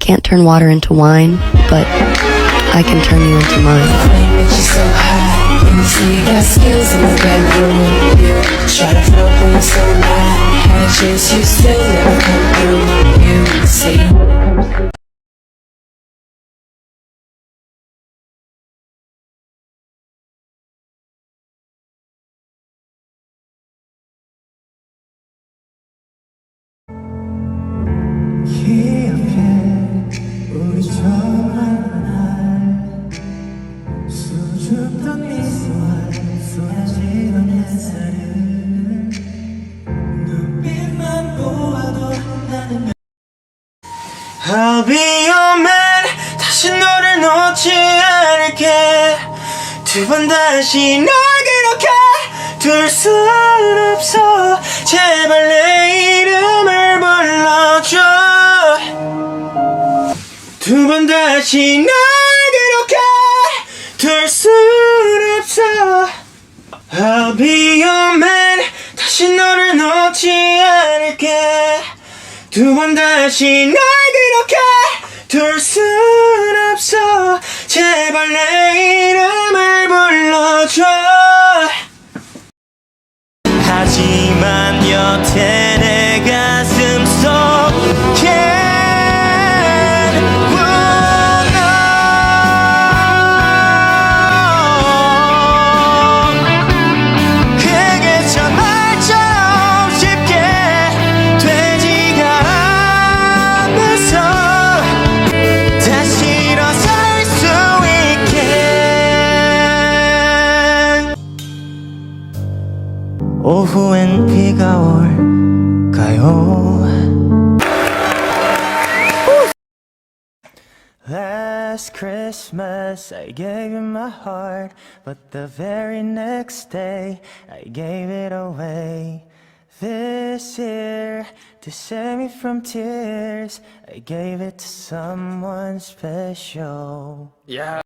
can't turn water into wine, but I can turn you into mine. You got skills in the bedroom. You try to float when you're so mad. Had a chance, you still never come through. You say I'll be your man. 다시 너를 놓지 않을게. 두 번 다시 널 그렇게 둘 순 없어. 제발 내 이름을 불러줘. 두 번 다시 널 그렇게 둘 순 없어. I'll be your man. 다시 너를 놓지 않을게. 두 번 다시 널 그렇게 둘 순 없어. 제발 내 이름을 불러줘. 하지만 여태 내 가슴 속에 오후엔 비가 올까요? Last Christmas I gave you my heart, but the very next day I gave it away. This year, to save me from tears, I gave it to someone special. 야,